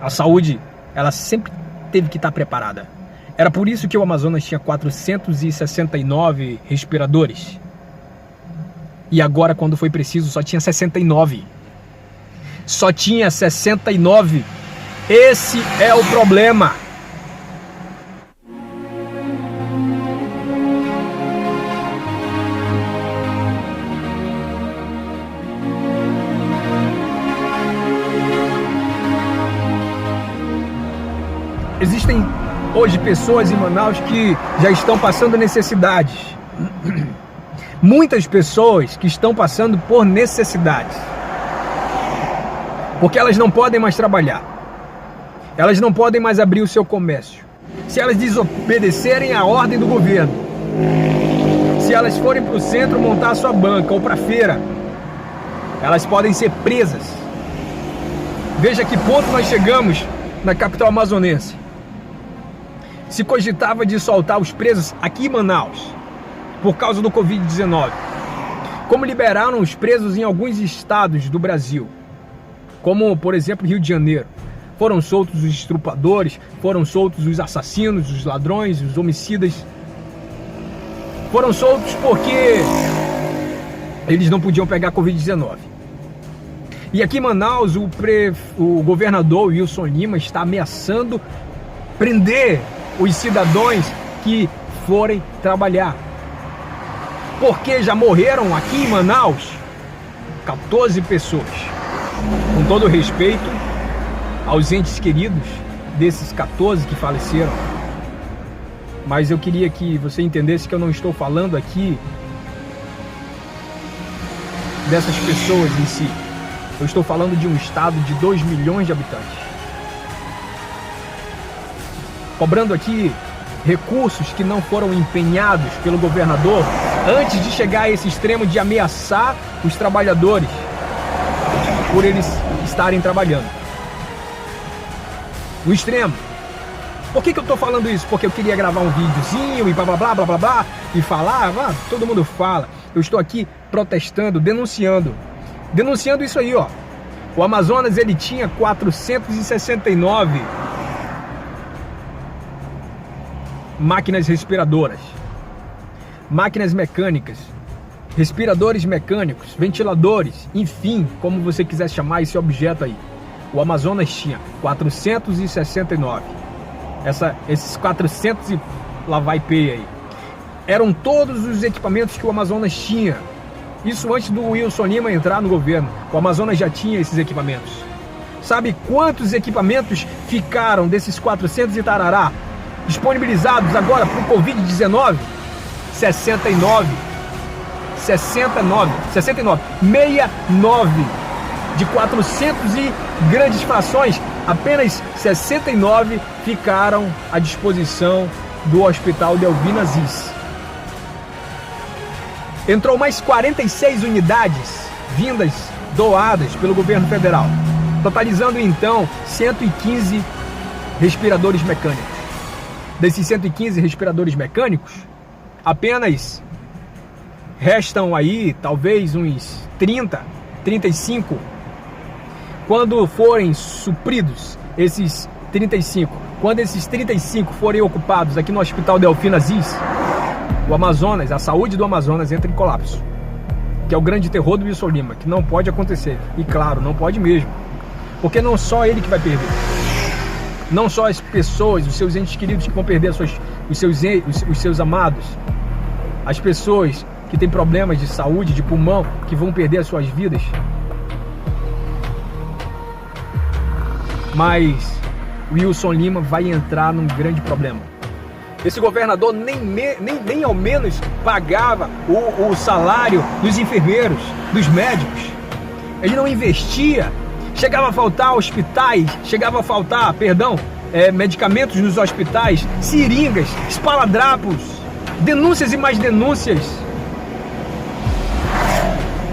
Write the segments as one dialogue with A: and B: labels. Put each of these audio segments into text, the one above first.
A: A saúde, ela sempre teve que estar preparada. Era por isso que o Amazonas tinha 469 respiradores. E agora, quando foi preciso, só tinha 69. Só tinha 69. Esse é o problema. Existem hoje pessoas em Manaus que já estão passando necessidades. Muitas pessoas que estão passando por necessidades. Porque elas não podem mais trabalhar. Elas não podem mais abrir o seu comércio. Se elas desobedecerem à ordem do governo. Se elas forem para o centro montar a sua banca ou para a feira, elas podem ser presas. Veja que ponto nós chegamos na capital amazonense. Se cogitava de soltar os presos aqui em Manaus por causa do Covid-19. Como liberaram os presos em alguns estados do Brasil, como, por exemplo, Rio de Janeiro. Foram soltos os estrupadores, foram soltos os assassinos, os ladrões, os homicidas. Foram soltos porque eles não podiam pegar Covid-19. E aqui em Manaus, o governador Wilson Lima está ameaçando prender os cidadãos que forem trabalhar. Porque já morreram aqui em Manaus 14 pessoas. Com todo o respeito aos entes queridos desses 14 que faleceram, mas eu queria que você entendesse que eu não estou falando aqui dessas pessoas em si. Eu estou falando de um estado de 2 milhões de habitantes. Cobrando aqui recursos que não foram empenhados pelo governador antes de chegar a esse extremo de ameaçar os trabalhadores por eles estarem trabalhando. O extremo. Por que eu estou falando isso? Porque eu queria gravar um videozinho e blá blá blá blá blá blá e falar, todo mundo fala. Eu estou aqui protestando, denunciando isso aí, ó. O Amazonas, ele tinha 469 máquinas respiradoras, máquinas mecânicas, respiradores mecânicos, ventiladores, enfim, como você quiser chamar esse objeto aí. O Amazonas tinha 469. Esses 400 e lá vai P aí. Eram todos os equipamentos que o Amazonas tinha. Isso antes do Wilson Lima entrar no governo. O Amazonas já tinha esses equipamentos. Sabe quantos equipamentos ficaram desses 400 e tarará disponibilizados agora para o Covid-19? 69. 69. De 400 e grandes frações, apenas 69 ficaram à disposição do Hospital Delvin Aziz. Entrou mais 46 unidades vindas, doadas pelo governo federal, totalizando então 115 respiradores mecânicos. Desses 115 respiradores mecânicos, apenas restam aí talvez uns 30, 35. Quando forem supridos esses 35, quando esses 35 forem ocupados aqui no Hospital Delfim Aziz, o Amazonas, a saúde do Amazonas entra em colapso. Que é o grande terror do Wilson Lima, que não pode acontecer. E claro, não pode mesmo. Porque não só ele que vai perder. Não só as pessoas, os seus entes queridos que vão perder os seus amados. As pessoas que têm problemas de saúde, de pulmão, que vão perder as suas vidas. Mas o Wilson Lima vai entrar num grande problema. Esse governador nem ao menos pagava o salário dos enfermeiros, dos médicos. Ele não investia. Chegava a faltar hospitais, medicamentos nos hospitais, seringas, esparadrapos, denúncias e mais denúncias.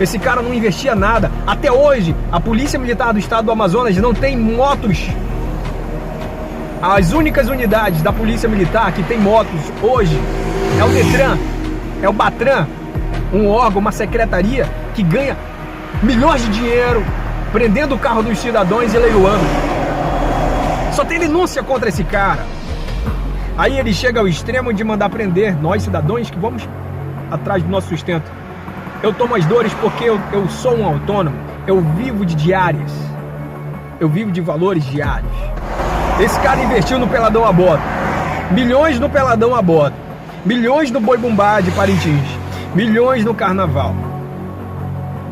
A: Esse cara não investia nada. Até hoje, a Polícia Militar do Estado do Amazonas não tem motos. As únicas unidades da Polícia Militar que tem motos hoje é o Detran, é o Batran, um órgão, uma secretaria que ganha milhões de dinheiro prendendo o carro dos cidadãos e leiloando. Só tem denúncia contra esse cara. Aí ele chega ao extremo de mandar prender nós, cidadãos, que vamos atrás do nosso sustento. Eu tomo as dores porque eu sou um autônomo. Eu vivo de diárias. Eu vivo de valores diários. Esse cara investiu no peladão a bordo. Milhões no peladão a bordo. Milhões no boi bumbá de Parintins. Milhões no carnaval.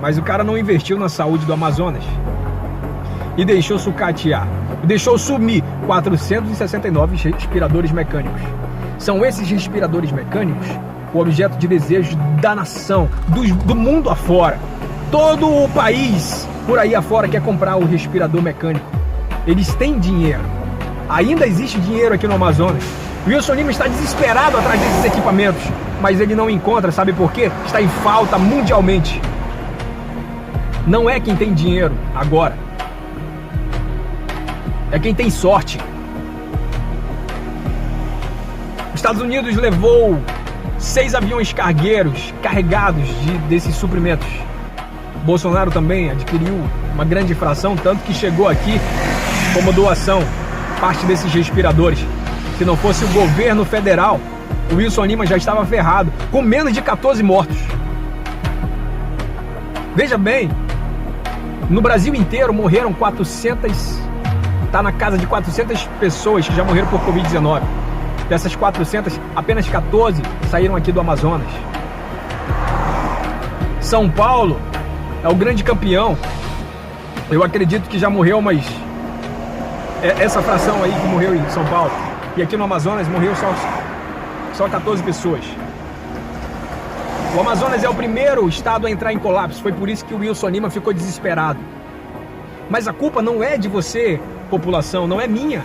A: Mas o cara não investiu na saúde do Amazonas. E deixou sucatear. Deixou sumir 469 respiradores mecânicos. São esses respiradores mecânicos o objeto de desejo da nação, do mundo afora. Todo o país por aí afora quer comprar o respirador mecânico. Eles têm dinheiro. Ainda existe dinheiro aqui no Amazonas. Wilson Lima está desesperado atrás desses equipamentos, mas ele não encontra, sabe por quê? Está em falta mundialmente. Não é quem tem dinheiro agora. É quem tem sorte. Os Estados Unidos levou 6 aviões cargueiros carregados desses suprimentos. Bolsonaro também adquiriu uma grande fração, tanto que chegou aqui como doação parte desses respiradores. Se não fosse o governo federal, o Wilson Lima já estava ferrado, com menos de 14 mortos. Veja bem, no Brasil inteiro morreram 400, está na casa de 400 pessoas que já morreram por Covid-19. Dessas 400, apenas 14 saíram aqui do Amazonas. São Paulo é o grande campeão. Eu acredito que já morreu essa fração aí que morreu em São Paulo. E aqui no Amazonas morreu só 14 pessoas. O Amazonas é o primeiro estado a entrar em colapso. Foi por isso que o Wilson Lima ficou desesperado. Mas a culpa não é de você, população, não é minha.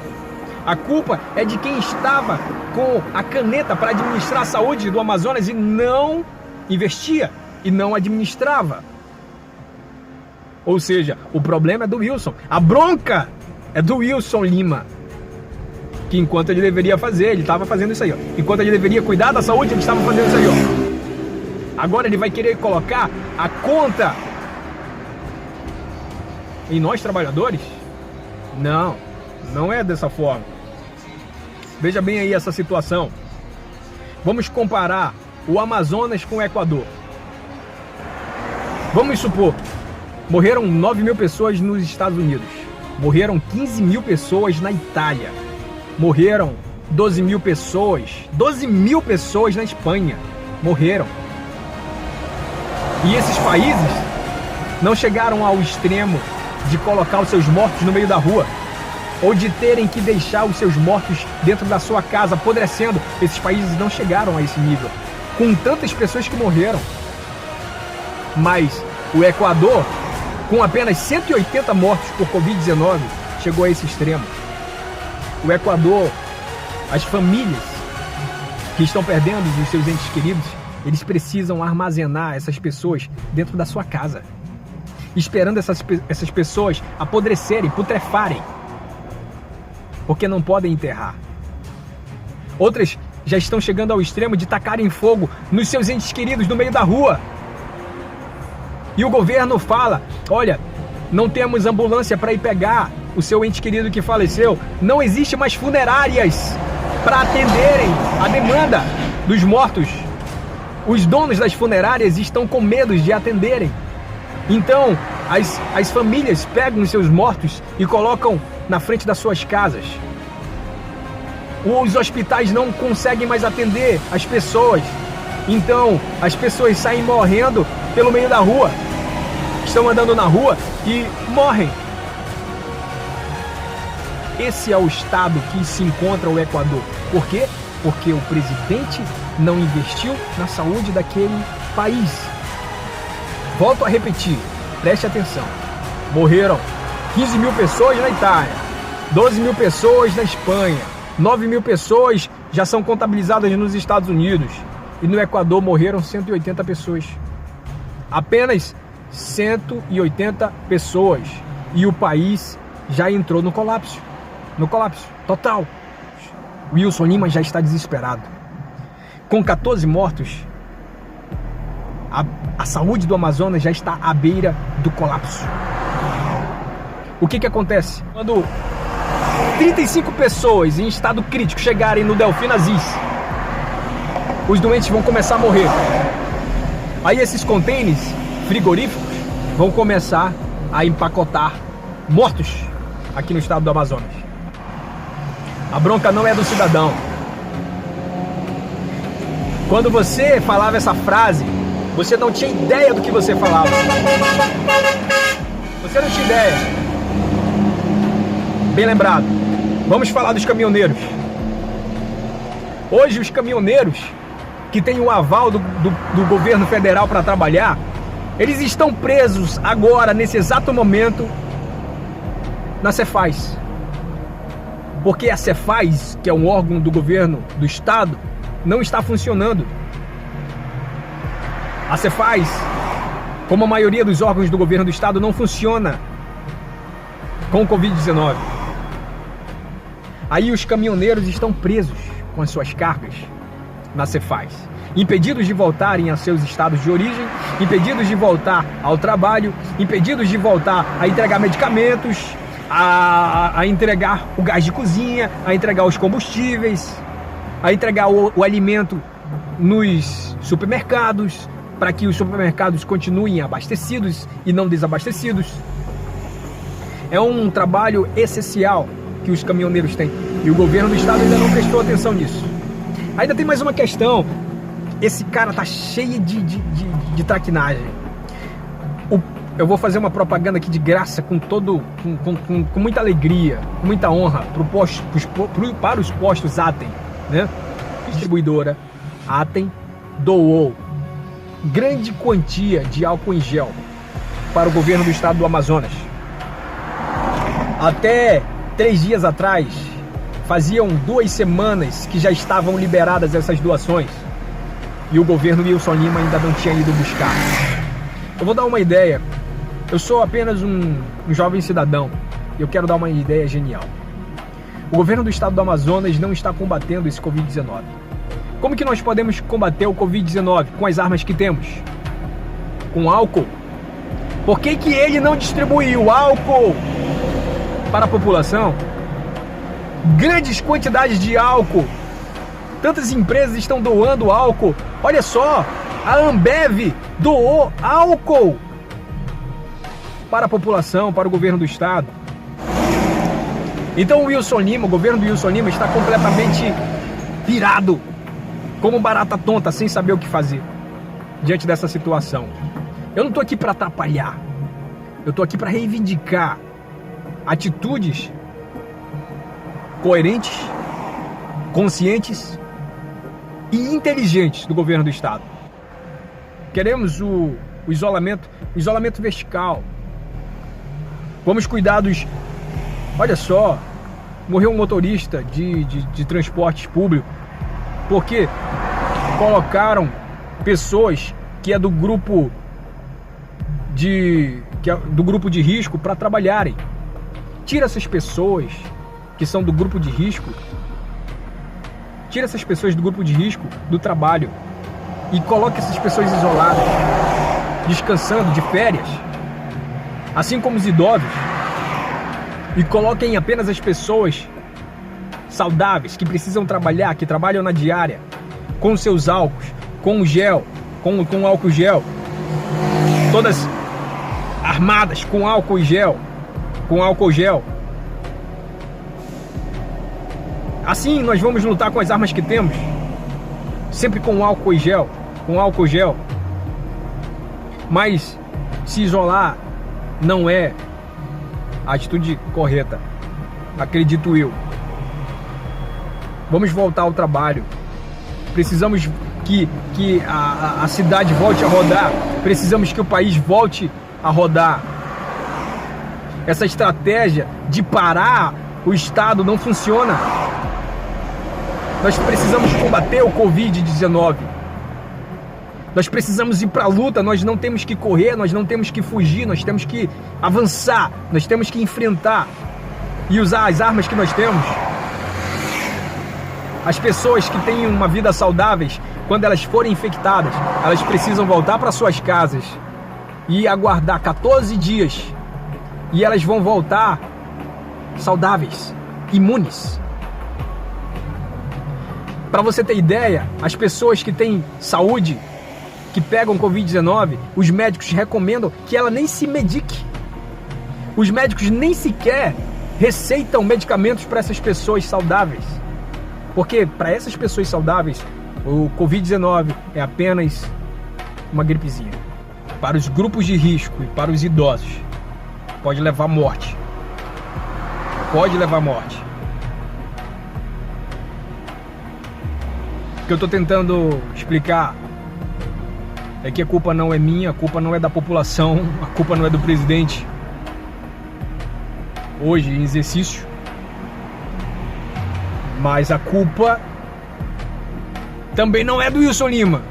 A: A culpa é de quem estava com a caneta para administrar a saúde do Amazonas e não investia e não administrava. Ou seja, o problema é do Wilson. A bronca é do Wilson Lima. Que enquanto ele deveria fazer, ele estava fazendo isso aí, ó. Enquanto ele deveria cuidar da saúde, ele estava fazendo isso aí, ó. Agora ele vai querer colocar a conta em nós trabalhadores? Não, não é dessa forma. Veja bem aí essa situação. Vamos comparar o Amazonas com o Equador. Vamos supor, morreram 9 mil pessoas nos Estados Unidos. Morreram 15 mil pessoas na Itália. Morreram 12 mil pessoas. 12 mil pessoas na Espanha. Morreram. E esses países não chegaram ao extremo de colocar os seus mortos no meio da rua, ou de terem que deixar os seus mortos dentro da sua casa apodrecendo. Esses países não chegaram a esse nível, com tantas pessoas que morreram. Mas o Equador, com apenas 180 mortos por Covid-19, chegou a esse extremo. O Equador, as famílias que estão perdendo os seus entes queridos, eles precisam armazenar essas pessoas dentro da sua casa, esperando essas pessoas apodrecerem, putrefarem, porque não podem enterrar. Outras já estão chegando ao extremo de tacarem fogo nos seus entes queridos no meio da rua. E o governo fala: olha, não temos ambulância para ir pegar o seu ente querido que faleceu. Não existe mais funerárias para atenderem a demanda dos mortos. Os donos das funerárias estão com medo de atenderem. Então, as famílias pegam os seus mortos e colocam na frente das suas casas. Os hospitais não conseguem mais atender as pessoas. Então, as pessoas saem morrendo pelo meio da rua. Estão andando na rua e morrem. Esse é o estado que se encontra o Equador. Por quê? Porque o presidente não investiu na saúde daquele país. Volto a repetir, preste atenção. Morreram 15 mil pessoas na Itália, 12 mil pessoas na Espanha, 9 mil pessoas já são contabilizadas nos Estados Unidos. E no Equador morreram 180 pessoas. Apenas 180 pessoas. E o país já entrou no colapso. No colapso total. Wilson Lima já está desesperado. Com 14 mortos, a saúde do Amazonas já está à beira do colapso. O que acontece? Quando 35 pessoas em estado crítico chegarem no Delfim Aziz, os doentes vão começar a morrer. Aí esses contêineres frigoríficos vão começar a empacotar mortos aqui no estado do Amazonas. A bronca não é do cidadão. Quando você falava essa frase, você não tinha ideia do que você falava. Você não tinha ideia. Bem lembrado. Vamos falar dos caminhoneiros. Hoje os caminhoneiros que têm o aval do governo federal para trabalhar, eles estão presos agora, nesse exato momento, na Cefaz. Porque a Cefaz, que é um órgão do governo do estado, não está funcionando. A Cefaz, como a maioria dos órgãos do governo do estado, não funciona com o Covid-19. Aí os caminhoneiros estão presos com as suas cargas na Cefaz, impedidos de voltarem a seus estados de origem, impedidos de voltar ao trabalho, impedidos de voltar a entregar medicamentos, a entregar o gás de cozinha, a entregar os combustíveis, a entregar o alimento nos supermercados, para que os supermercados continuem abastecidos e não desabastecidos. É um trabalho essencial que os caminhoneiros têm, e o governo do estado ainda não prestou atenção nisso. Ainda tem mais uma questão. Esse cara tá cheio de traquinagem. Eu vou fazer uma propaganda aqui de graça, com muita alegria, com muita honra, para os postos Atem, né? Distribuidora Atem doou grande quantia de álcool em gel para o governo do estado do Amazonas. Até 3 dias atrás, faziam 2 semanas que já estavam liberadas essas doações, e o governo Wilson Lima ainda não tinha ido buscar. Eu vou dar uma ideia. Eu sou apenas um jovem cidadão e eu quero dar uma ideia genial. O governo do estado do Amazonas não está combatendo esse Covid-19. Como que nós podemos combater o Covid-19? Com as armas que temos? Com álcool? Por que que ele não distribuiu álcool para a população? Grandes quantidades de álcool. Tantas empresas estão doando álcool. Olha só, a Ambev doou álcool para a população, para o governo do estado. Então o governo do Wilson Lima está completamente pirado, como barata tonta, sem saber o que fazer diante dessa situação. Eu não estou aqui para atrapalhar. Eu estou aqui para reivindicar atitudes coerentes, conscientes e inteligentes do governo do estado. Queremos o isolamento vertical. Vamos cuidar dos... Olha só, morreu um motorista de transportes públicos porque colocaram pessoas que é do grupo de risco para trabalharem. Tira essas pessoas que são do grupo de risco, tira essas pessoas do grupo de risco do trabalho e coloca essas pessoas isoladas, descansando, de férias, assim como os idosos, e coloquem apenas as pessoas saudáveis, que precisam trabalhar, que trabalham na diária, com seus álcools, com gel, com álcool gel, todas armadas com álcool gel, Assim nós vamos lutar com as armas que temos, sempre com álcool gel, Mas se isolar não é a atitude correta, acredito eu. Vamos voltar ao trabalho. Precisamos que a cidade volte a rodar. Precisamos que o país volte a rodar. Essa estratégia de parar o estado não funciona. Nós precisamos combater o Covid-19. Nós precisamos ir para a luta. Nós não temos que correr, nós não temos que fugir, nós temos que avançar, nós temos que enfrentar e usar as armas que nós temos. As pessoas que têm uma vida saudáveis, quando elas forem infectadas, elas precisam voltar para suas casas e aguardar 14 dias. E elas vão voltar saudáveis, imunes. Para você ter ideia, as pessoas que têm saúde, que pegam Covid-19, os médicos recomendam que ela nem se medique. Os médicos nem sequer receitam medicamentos para essas pessoas saudáveis. Porque para essas pessoas saudáveis, o Covid-19 é apenas uma gripezinha. Para os grupos de risco e para os idosos, pode levar à morte. Pode levar à morte. O que eu estou tentando explicar é que a culpa não é minha, a culpa não é da população, a culpa não é do presidente. Hoje em exercício. Mas a culpa também não é do Wilson Lima.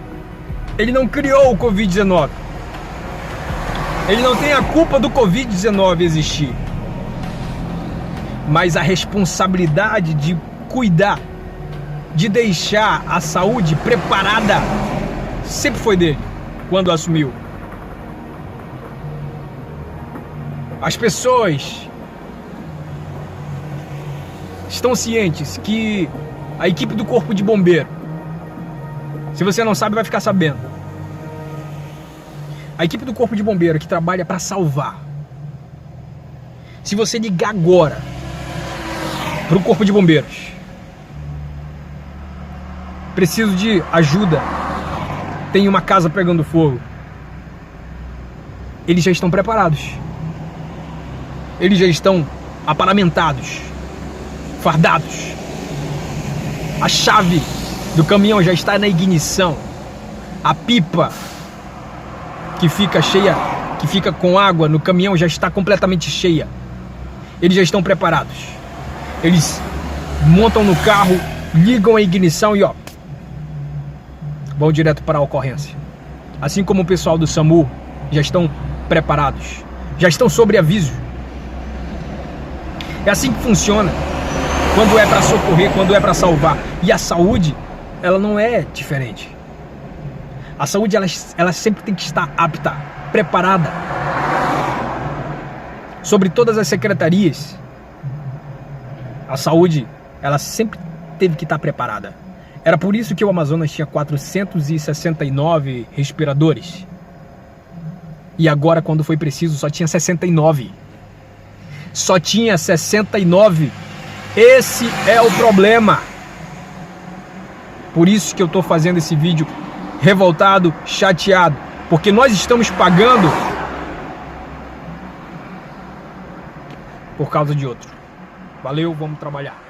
A: Ele não criou o Covid-19. Ele não tem a culpa do Covid-19 existir. Mas a responsabilidade de cuidar, de deixar a saúde preparada, sempre foi dele, quando assumiu. As pessoas estão cientes que a equipe do Corpo de Bombeiro, se você não sabe, vai ficar sabendo. A equipe do Corpo de Bombeiro que trabalha para salvar. Se você ligar agora para o Corpo de Bombeiros, preciso de ajuda, tem uma casa pegando fogo, eles já estão preparados. Eles já estão aparamentados, fardados. A chave do caminhão já está na ignição. A pipa que fica cheia, que fica com água no caminhão já está completamente cheia. Eles já estão preparados. Eles montam no carro, ligam a ignição e vão direto para a ocorrência. Assim como o pessoal do SAMU já estão preparados, já estão sob aviso. É assim que funciona. Quando é para socorrer, quando é para salvar. E a saúde, ela não é diferente. A saúde, ela sempre tem que estar apta, preparada. Sobre todas as secretarias, a saúde, ela sempre teve que estar preparada. Era por isso que o Amazonas tinha 469 respiradores. E agora, quando foi preciso, só tinha 69. Só tinha 69. Esse é o problema. Por isso que eu estou fazendo esse vídeo revoltado, chateado. Porque nós estamos pagando por causa de outro. Valeu, vamos trabalhar.